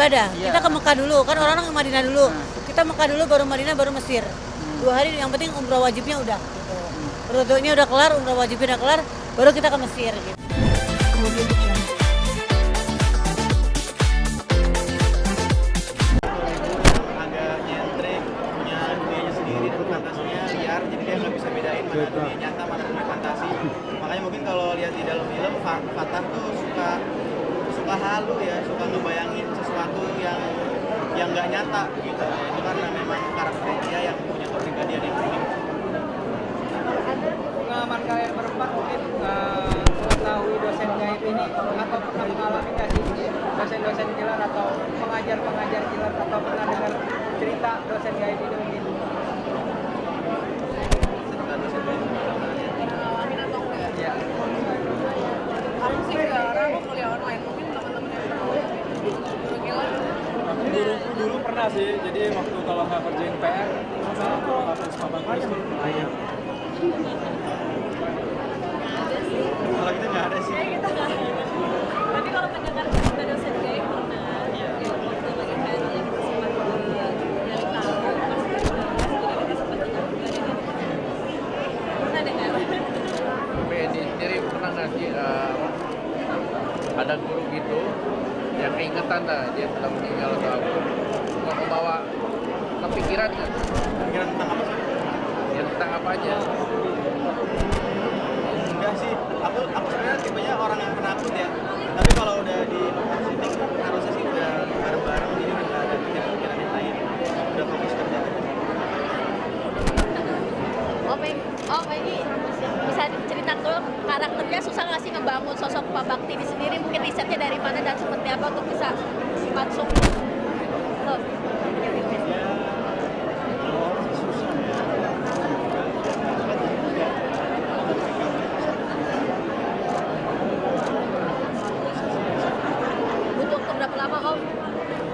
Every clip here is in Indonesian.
ibadah. Iya. Kita ke Mekah dulu, kan orang-orang ke Madinah dulu. Kita Mekah dulu, baru Madinah, baru Mesir. 2 hari yang penting umrah wajibnya udah. Gitu. Ruduknya udah kelar, umrah wajibnya udah kelar, baru kita ke Mesir. Gitu. Agak nyentrik, punya dunianya sendiri dan fantasinya liar, jadi dia nggak bisa bedain mana dunia nyata, mana dunia fantasi. Makanya mungkin kalau lihat di dalam film, Fatah tuh suka halu ya, suka ngebayangin sesuatu yang nggak nyata gitu. Ya, itu karena memang karakter dia yang punya kepribadian yang unik. Pengalaman kalian berempat mungkin mengetahui dosen gaib ini atau pernah mengalami nggak sih dosen-dosen killer atau pengajar-pengajar killer atau pernah dengar cerita dosen gaib ini mungkin? Cerita dosen dia Ngalamin atau enggak? Ya. Aku sih enggak, karena aku kuliah online. Mungkin teman-teman yang pernah kuliah guru killer. Dulu pernah sih, jadi waktu kalau nggak kerjain PR, kalau hapus papan tulis tuh lumayan. kalau kita nggak ada sih. Kayak gitu kan. Tapi kalau mendengar cerita dosen gaib pernah. Iya. Yang waktu lagi viral yang kita sempat dari tahu pas kita kita sempat dengar juga dari pernah dengar. Ini sendiri pernah nggak sih ada guru gitu yang keingetan dah dia telah meninggal atau apa, mau membawa kepikiran kan Pikiran tentang apa sih? ya tentang apa aja. Enggak sih, aku sebenarnya tipenya orang yang penakut ya. Tapi kalau udah di syuting harusnya sih udah bareng-bareng, jadi udah nggak ada pikiran-pikiran yang lain. Udah fokus kerja aja. Oh ini bisa diceritakan dulu karakternya susah nggak sih ngebangun sosok Pak Bakti ini sendiri, mungkin risetnya dari mana dan seperti apa untuk bisa masuk tuh. Butuh waktu berapa lama Om?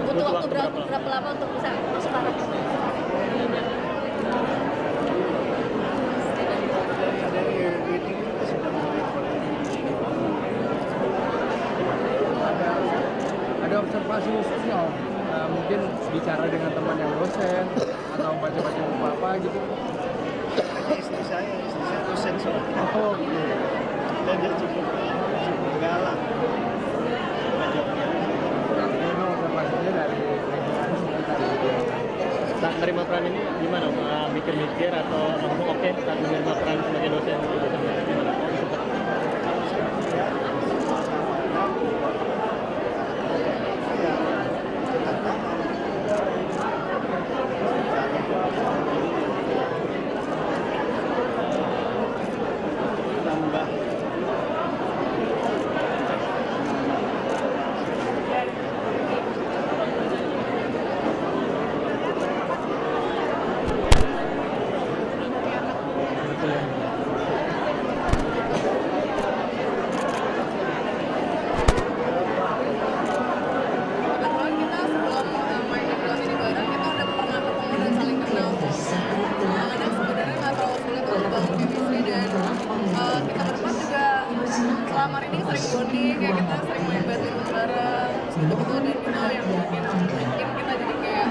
Butuh waktu berapa lama untuk bisa masuk karakter? Ada observasi khususnya Om. Mungkin bicara dengan teman yang dosen atau baca-baca buku apa gitu. Istri saya dosen soalnya. Oh, gitu. Dan dia cukup galak. Ini observasinya dari lingkungan sekitar gitu. Saat menerima peran ini gimana? Mikir-mikir atau langsung oke saat menerima peran sebagai dosen gimana? Tambah Kebetulan kita sebelum main di film ini bareng, kita udah pernah ketemu dan saling kenal. Makanya sebenarnya nggak terlalu sulit untuk bangun chemistry dan kita berempat juga selama ini sering bonding, kayak kita sering main badminton bareng, terus gitu dan itu yang bikin kita jadi kayak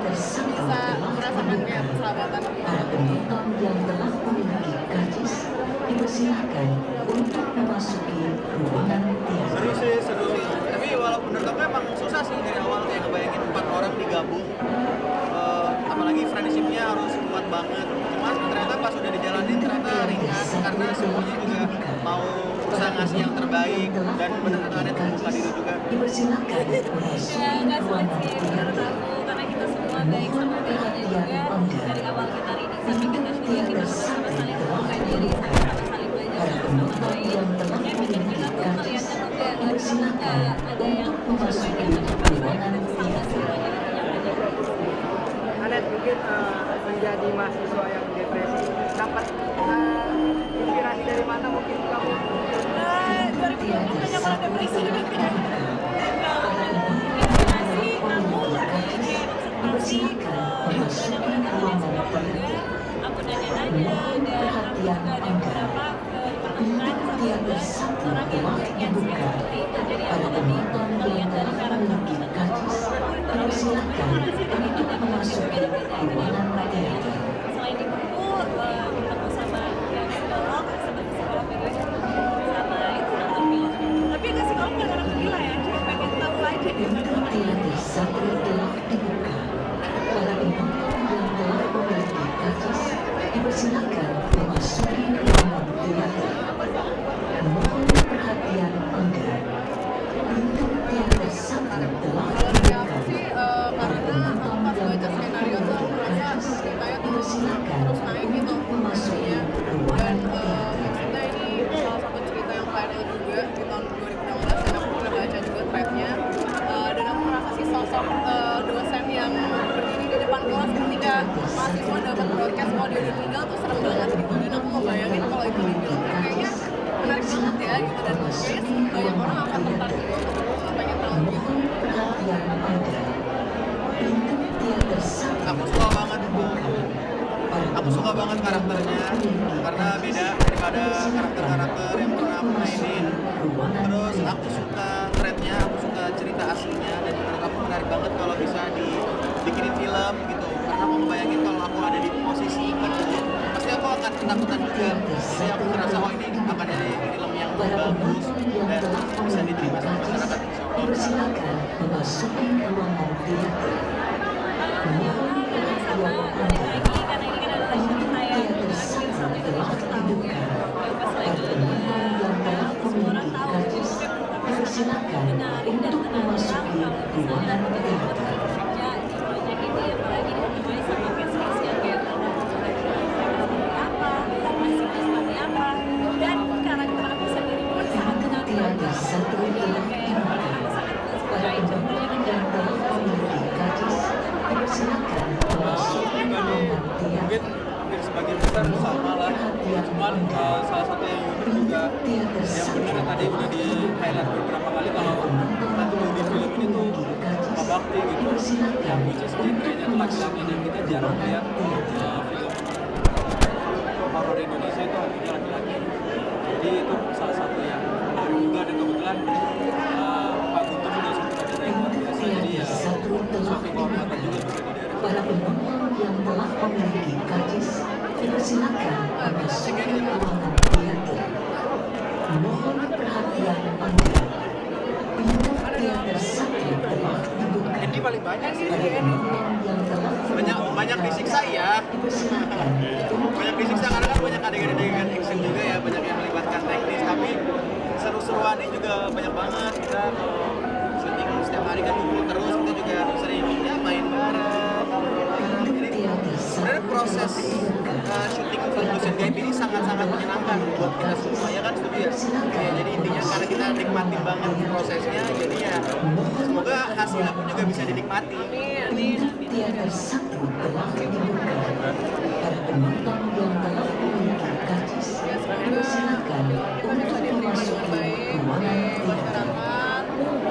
bisa merasakan kayak persahabatan gitu. Penonton yang telah memiliki karcis dipersilahkan untuk memasuki ruangan teater. seru sih, seru. Tapi walaupun menurut aku emang susah sih dari awal kayak ngebayangin 4 orang digabung. Apalagi friendship-nya harus kuat banget. Cuman ternyata pas udah dijalanin ternyata ringan karena semuanya juga mau berusaha ngasih yang terbaik dan benar-benar membuka diri juga. Dipersilahkan masuk Ya, nggak sulit ruangan sih menurut teater. aku karena kita semua baik sama Bellanya juga dari awal kita reading sampai kita syuting kita sama saling membuka diri sama saling belajar satu sama lain yang bikin kita tuh kelihatannya juga nggak ada yang Memasuki ruangan teater. Anet mungkin menjadi mahasiswa yang depresi dapat inspirasi dari mana mungkin kamu? 2020 banyak orang depresi dengan inspirasi aku kayak observasi banyak orang yang suka juga aku nanya-nanya dan aku juga ada beberapa pertemukan sama orang yang punya seperti itu jadi aku lebih melihat dari karakter terus naik gitu maksudnya. Dan maksudnya ini salah satu cerita yang viral juga di tahun 2016 dan aku pernah baca juga threadnya. Dan aku merasa sih sosok dosen yang berdiri di depan kelas ketika mahasiswa dapat broadcast kalau dia udah meninggal tuh serem banget gitu. Dan aku ngebayangin kalau itu di film kayaknya menarik banget ya gitu, dan kayaknya banyak orang akan tertarik gitu untuk pengen tahu gitu. Aku suka banget karakternya karena beda daripada karakter-karakter yang pernah aku mainin. Terus aku suka threadnya, aku suka cerita aslinya, dan menurut aku menarik banget kalau bisa dibikinin film gitu. Karena aku bayangin kalau aku ada di posisi itu, pasti aku akan ketakutan juga. Jadi aku ngerasa ini akan jadi film yang bagus dan bisa diterima sama masyarakat. Silakan memasuki ruangan teater. Silakan untuk memasuki ruangan teater. Teater satu telah dibuka. Para penonton yang telah memiliki karcis, silakan memasuki ruangan teater. Mungkin sebagian besar sama lah, cuman salah satu yang unik juga yang benar tadi udah di highlight beberapa kali kalau satu di film ini tuh Pak Bakti gitu, yang which is genrenya tuh laki-laki, dan kita jarang lihat film horor Indonesia itu hantunya laki-laki. Jadi itu salah satu yang menarik juga, dan kebetulan Pak Guntur juga sudah cerita yang luar biasa, jadi ya suatu kehormatan juga bisa didaerah. Para penonton yang telah memiliki karcis, silakan memasuki ruangan teater. Mohon perhatian Anda. Pintu teater satu telah dibuka. Ini paling banyak sih. Para penonton yang telah Banyak disiksa ya. silakan Banyak disiksa karena kan banyak adegan-adegan action juga ya, banyak yang melibatkan teknis, tapi seru-seruannya juga banyak banget. Kita kalau syuting setiap hari kan kumpul terus, kita juga sering ya main bareng, ngobrol bareng. Jadi sebenarnya proses syuting film Dosen Gaib ini sangat-sangat menyenangkan buat kita semua, ya kan, setuju ya? Ya, jadi intinya karena kita nikmatin banget prosesnya, jadi ya semoga hasilnya pun juga bisa dinikmati. teater satu telah dibuka. Para penonton yang telah memiliki karcis, silakan untuk memasuki ruangan teater.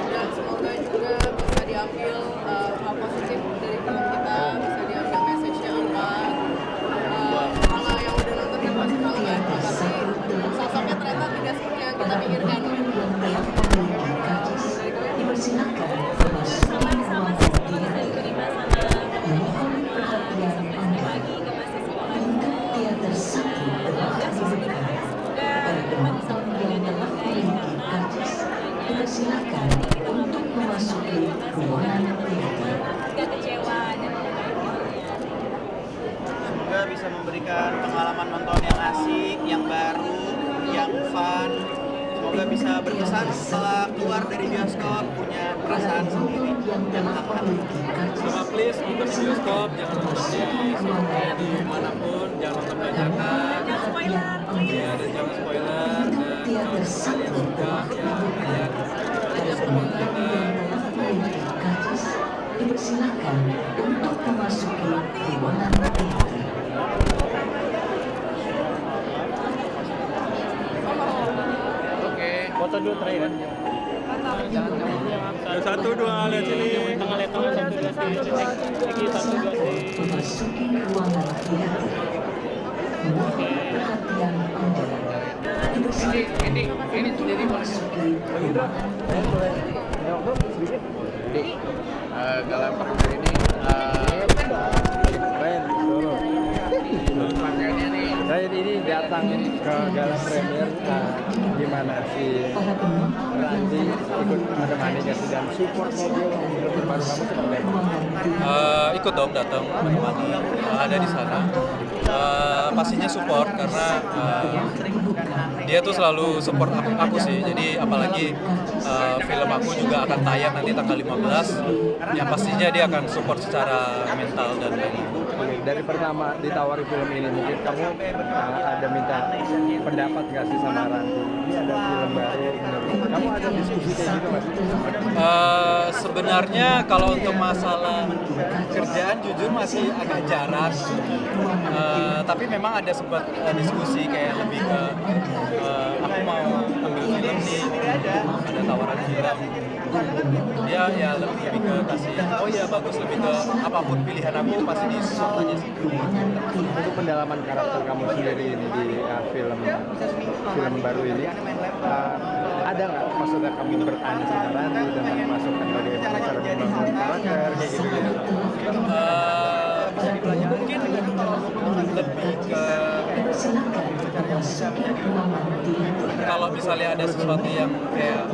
Dan semoga juga bisa diambil hal positif dari film kita, bisa diambil message-nya apa. Kalau yang udah nonton kan pasti tahu kan, pasti sosoknya ternyata tidak seperti yang kita pikirkan. Yang telah memiliki karcis, dipersilakan memasuki ruangan teater. Mohon perhatian Anda. Pintu teater satu telah dibuka. Para penonton yang telah memiliki karcis, dipersilakan untuk memasuki ruangan teater. Semoga bisa memberikan pengalaman nonton yang asik, yang baru, yang fun. Semoga bisa berkesan setelah keluar dari bioskop, punya perasaan sendiri yang hangat. Sama please nonton di bioskop, jangan nonton di manapun, jangan nonton bajakan. Ya, dan jangan spoiler, dan Teater satu telah dibuka. Para penonton yang telah memiliki karcis, dipersilakan untuk memasuki ruangan teater. Oke. Foto dulu terakhir. Satu dua lihat sini. Lihat tangan satu dua tiga. Satu dua tiga. Memasuki ruangan teater. Mohon perhatian Anda. Ini jadi Memasuki ruangan teater. Jadi Galang Permata ini pakaiannya nih. Saya ini datang ke Galang Premier, gimana sih Para penonton yang Randy telah ikut memiliki menemani karcis, kasih dan support mobil film terbaru kamu seperti apa? ruangan teater. Ikut dong datang menemani, ada di sana. Pastinya support karena dia tuh selalu support aku sih. Jadi apalagi film aku juga akan tayang nanti tanggal 15, yang pastinya dia akan support secara mental dan lain-lain. dari pertama ditawari film ini, mungkin kamu ada minta pendapat nggak sih sama Ranti? Ini ada film baru, kamu ada diskusi kayak gitu nggak sih? Sebenarnya kalau untuk masalah kerjaan jujur masih agak jarang. Tapi memang ada sempat diskusi kayak lebih ke aku mau ambil film nih, ada tawaran film. Dia ya lebih ke kasih, oh ya bagus, lebih ke apapun pilihan aku itu pasti disupport aja sih. Untuk pendalaman karakter kamu sendiri ini di film baru ini, ada nggak maksudnya kamu bertanya sama Ranti dan memasukkan bagaimana cara membangun karakter kayak gitu? Mungkin lebih ke kalau misalnya ada sesuatu yang kayak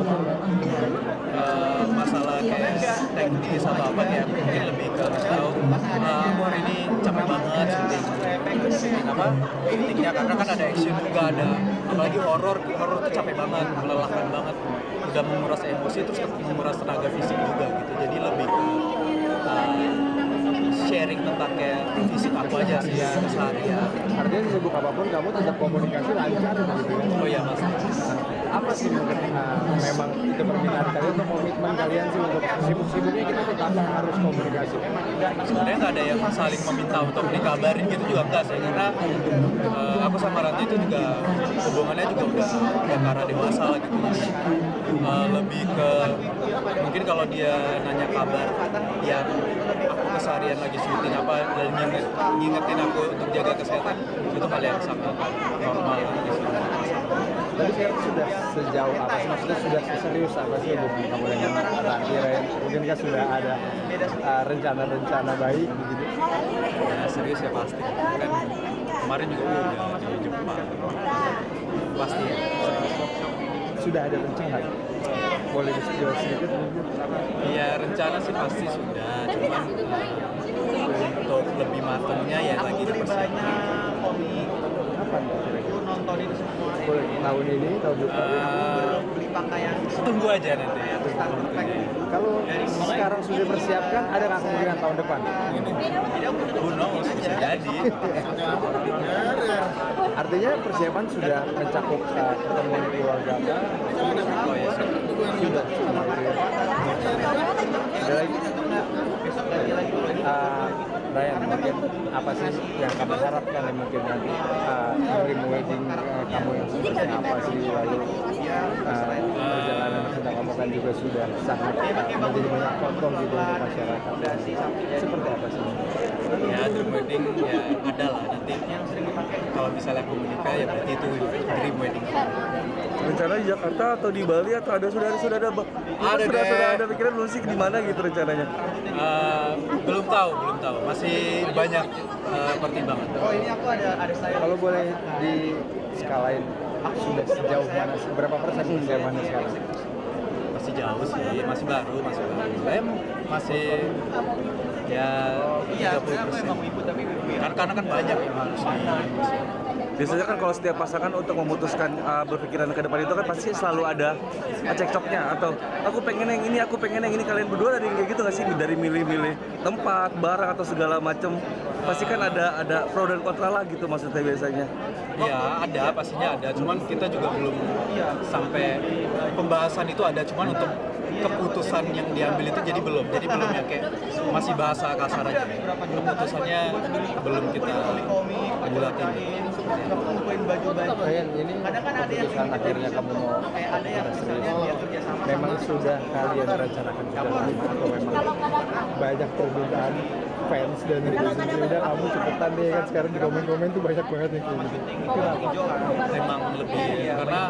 masalah kayak teknis atau apa ya, mungkin lebih ke tahu aku hari ini capek banget syuting syutingnya karena kan ada action juga, ada apalagi horor tuh capek banget, melelahkan banget, udah menguras emosi terus menguras tenaga fisik juga gitu, jadi lebih ke sharing tentang kayak fisik aku aja sih ya keseharian. Artinya sibuk apapun kamu tetap komunikasi lancar gitu ya? Oh iya mas. Apa sih mungkin memang itu permintaan kalian atau komitmen kalian sih untuk sibuk-sibuknya kita tetap harus komunikasi? Sebenarnya nggak ada yang saling meminta untuk dikabarin gitu juga enggak sih, karena aku sama Ranti itu juga hubungannya juga udah kayak arah dewasa lah gitu, jadi lebih ke mungkin kalau dia nanya kabar yang aku keseharian lagi syuting apa dan ngingetin aku untuk jaga kesehatan, itu hal yang sangat normal gitu. Tapi sekarang sudah sejauh apa sih? Maksudnya sudah serius apa sih hubungan kamu dengan Ranti? Mungkin kan sudah ada rencana-rencana baik begitu? Ya serius ya pasti, kan kemarin juga udah di Jepang, pasti ya. Sudah ada rencana? Boleh disebut sedikit mungkin? Iya rencana sih pasti sudah, cuman untuk lebih matangnya ya lagi dipersiapkan. Kapan kira-kira? Nontonin semua. Boleh tahun ini, tahun depan? Beli pakaian. Tunggu aja nanti ya. Kalau sekarang sudah dipersiapkan, ada nggak kemungkinan tahun depan? Who knows, bisa jadi. Artinya persiapan sudah mencakup pertemuan keluarga. Oh ya Sudah. Ada lagi? Ryan, mungkin apa sih yang kamu harapkan yang mungkin nanti dream wedding kamu yang seperti apa sih, lalu perjalanan yang sedang kamu kan juga sudah sangat menjadi banyak contoh gitu untuk masyarakat. Seperti apa sih? Ya dream wedding ya ada lah nanti, kalau misalnya aku menikah ya berarti itu dream wedding. Rencana di Jakarta atau di Bali atau sudah ada pikiran belum sih di mana gitu rencananya? Belum tahu, masih banyak pertimbangan. Oh ini aku ada saya. Kalau boleh di skalain sudah sejauh mana sih? Berapa persen persiapannya sekarang? Masih jauh sih, masih baru. Saya masih ya 30%. Karena kan banyak yang harus Biasanya kan kalau setiap pasangan untuk memutuskan berpikiran ke depan itu kan pasti selalu ada cekcoknya, atau aku pengen yang ini, kalian berdua ada yang kayak gitu nggak sih, dari milih-milih tempat, barang atau segala macem, pasti kan ada pro dan kontra lah gitu maksudnya biasanya. Ya ada, pastinya ada, cuman kita juga belum sampai pembahasan itu ada, cuman untuk keputusan yang diambil itu jadi belum yang kayak masih bahasa kasar aja. Keputusannya belum kita bulatin. Kayak ini keputusan akhirnya kamu mau serius, memang sudah kalian rencanakan sudah lama atau memang banyak perbedaan fans dan netizen udah kamu cepetan deh, kan sekarang di komen-komen tuh banyak banget yang kayak gitu. Kenapa? Memang lebih karena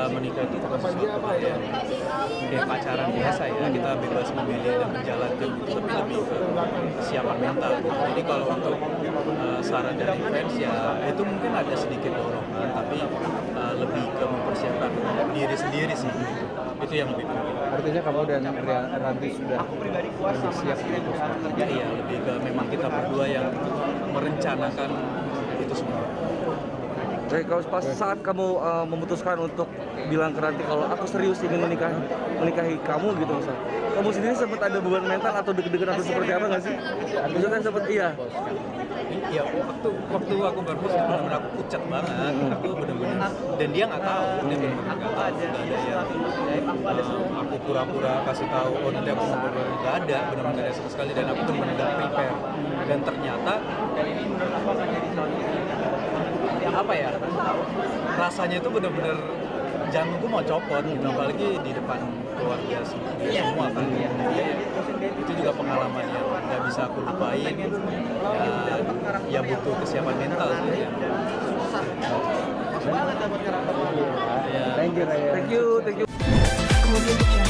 menikah itu bukan sesuatu yang kayak pacaran biasa ya, kita bebas memilih dan menjalankan gitu, tapi lebih ke kesiapan mental gitu. Jadi kalau untuk saran dari fans ya itu mungkin ada sedikit dorongan, tapi lebih ke mempersiapkan diri sendiri sih, itu yang lebih penting. Artinya kamu dan Ranti sudah siap gitu? Iya, lebih ke memang kita berdua yang merencanakan itu semua. Oke, kalau pas saat kamu memutuskan untuk bilang ke Ranti kalau aku serius ingin menikahi kamu gitu misal, kamu sendiri sempat ada beban mental atau deg-degan atau seperti apa nggak sih? Maksudnya sempat iya. Ya waktu aku berpos benar-benar aku pucat banget, aku benar-benar dan dia nggak tahu, dia benar-benar nggak tahu, nggak ada yang aku pura-pura kasih tahu, oh nanti aku mau benar-benar nggak ada, benar-benar nggak ada sama sekali dan aku benar-benar nggak prepare dan ternyata apa ya rasanya itu benar-benar jantungku mau copot gitu, apalagi di depan keluarga semua kan. Itu juga pengalaman yang nggak bisa aku lupain, ya butuh kesiapan mental sih ya. Thank you, Raya. Thank you.